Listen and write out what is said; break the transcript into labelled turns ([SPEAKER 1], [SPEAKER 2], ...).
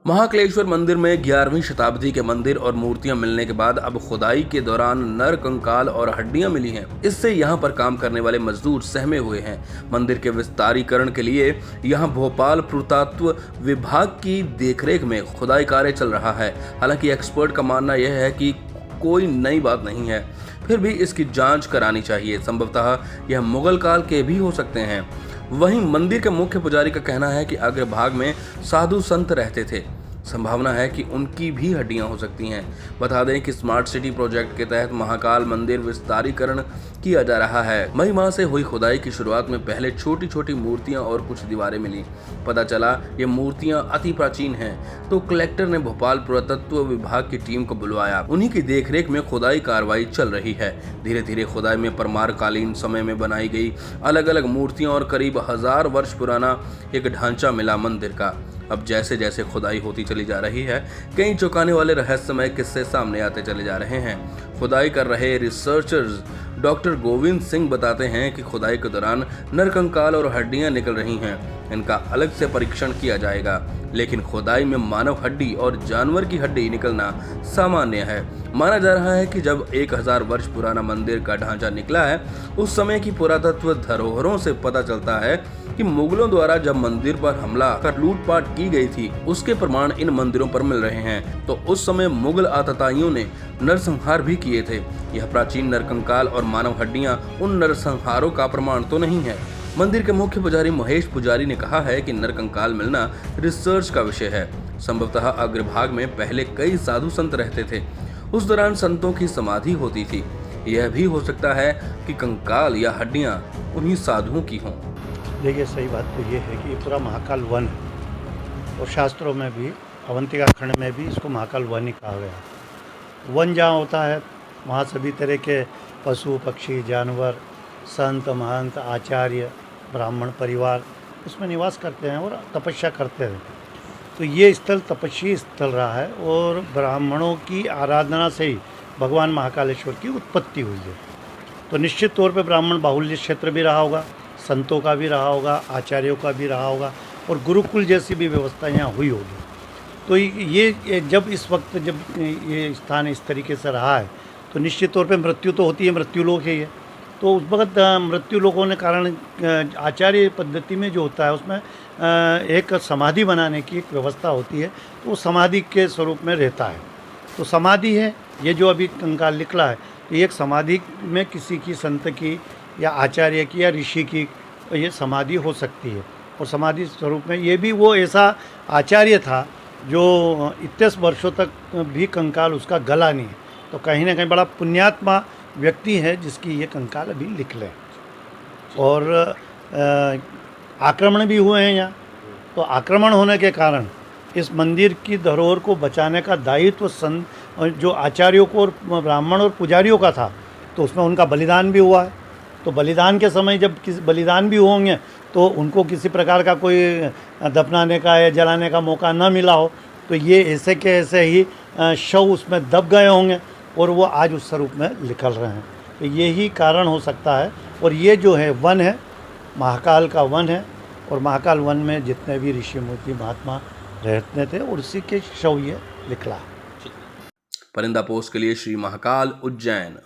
[SPEAKER 1] महाकालेश्वर मंदिर में 11वीं शताब्दी के मंदिर और मूर्तियां मिलने के बाद अब खुदाई के दौरान नर कंकाल और हड्डियां मिली हैं। इससे यहां पर काम करने वाले मजदूर सहमे हुए हैं। मंदिर के विस्तारीकरण के लिए यहां भोपाल पुरातत्व विभाग की देखरेख में खुदाई कार्य चल रहा है। हालांकि एक्सपर्ट का मानना यह है कि कोई नई बात नहीं है, फिर भी इसकी जांच करानी चाहिए। संभवतः यह मुगल काल के भी हो सकते हैं। वहीं मंदिर के मुख्य पुजारी का कहना है कि अग्रभाग में साधु संत रहते थे, संभावना है कि उनकी भी हड्डियां हो सकती हैं। बता दें कि स्मार्ट सिटी प्रोजेक्ट के तहत महाकाल मंदिर विस्तारीकरण किया जा रहा है। मई माह से हुई खुदाई की शुरुआत में पहले छोटी छोटी मूर्तियां और कुछ दीवारें मिली। पता चला ये मूर्तियां अति प्राचीन हैं, तो कलेक्टर ने भोपाल पुरातत्व विभाग की टीम को बुलवाया। उन्हीं की देखरेख में खुदाई कार्रवाई चल रही है। धीरे धीरे खुदाई में परमार कालीन समय में बनाई गई अलग अलग मूर्तियां और करीब 1000 वर्ष पुराना एक ढांचा मिला मंदिर का। अब जैसे जैसे खुदाई होती चली जा रही है, कई चौंकाने वाले रहस्यमय किस्से सामने आते चले जा रहे हैं। खुदाई कर रहे रिसर्चर्स डॉक्टर गोविंद सिंह बताते हैं कि खुदाई के दौरान नरकंकाल और हड्डियां निकल रही हैं। इनका अलग से परीक्षण किया जाएगा, लेकिन खुदाई में मानव हड्डी और जानवर की हड्डी निकलना सामान्य है। माना जा रहा है कि जब 1000 वर्ष पुराना मंदिर का ढांचा निकला है, उस समय की पुरातत्व धरोहरों से पता चलता है कि मुगलों द्वारा जब मंदिर पर हमला कर लूटपाट की गई थी, उसके प्रमाण इन मंदिरों पर मिल रहे हैं। तो उस समय मुगल आतताइयों ने नरसंहार भी किए थे। यह प्राचीन नरकंकाल और मानव हड्डियां उन नरसंहारों का प्रमाण तो नहीं है। मंदिर के मुख्य पुजारी महेश पुजारी ने कहा है कि नरकंकाल मिलना रिसर्च का विषय है। संभवतः अग्रभाग में पहले कई साधु संत रहते थे, उस दौरान संतों की समाधि होती थी। यह भी हो सकता है कि कंकाल या हड्डियां उन्हीं साधुओं की हों।
[SPEAKER 2] देखिए, सही बात तो ये है कि ये पूरा महाकाल वन है और शास्त्रों में भी अवंतिका खंड में भी इसको महाकाल वन ही कहा गया। वन जहाँ होता है वहाँ सभी तरह के पशु पक्षी जानवर संत महंत आचार्य ब्राह्मण परिवार उसमें निवास करते हैं और तपस्या करते हैं। तो ये स्थल तपस्वी स्थल रहा है और ब्राह्मणों की आराधना से ही भगवान महाकालेश्वर की उत्पत्ति हुई है। तो निश्चित तौर पे ब्राह्मण बाहुल्य क्षेत्र भी रहा होगा, संतों का भी रहा होगा, आचार्यों का भी रहा होगा और गुरुकुल जैसी भी व्यवस्था यहाँ हुई होगी। तो ये जब इस वक्त जब ये स्थान इस तरीके से रहा है तो निश्चित तौर पे मृत्यु तो होती है, मृत्यु लोक है ये। तो उस वक्त मृत्यु लोक होने कारण आचार्य पद्धति में जो होता है उसमें एक समाधि बनाने की एक व्यवस्था होती है, तो वो समाधि के स्वरूप में रहता है। तो समाधि है ये जो अभी कंकाल निकला है, तो ये एक समाधि में किसी की संत की या आचार्य की या ऋषि की ये समाधि हो सकती है। और समाधि स्वरूप में ये भी वो ऐसा आचार्य था जो इतने वर्षों तक भी कंकाल उसका गला नहीं है। तो कहीं ना कहीं बड़ा पुण्यात्मा व्यक्ति है जिसकी ये कंकाल अभी निकले। और आक्रमण भी हुए हैं यहाँ। तो आक्रमण होने के कारण इस मंदिर की धरोहर को बचाने का दायित्व जो आचार्यों को और ब्राह्मण और पुजारियों का था, तो उसमें उनका बलिदान भी हुआ है। तो बलिदान के समय जब किसी बलिदान भी होंगे तो उनको किसी प्रकार का कोई दफनाने का या जलाने का मौका न मिला हो, तो ये ऐसे के ऐसे ही शव उसमें दब गए होंगे और वो आज उस स्वरूप में निकल रहे हैं। तो यही कारण हो सकता है। और ये जो है वन है, महाकाल का वन है और महाकाल वन में जितने भी ऋषि मूर्ति महात्मा रहते थे और उसी के शव ये निकला।
[SPEAKER 1] परिंदा पोस्ट के लिए श्री महाकाल उज्जैन।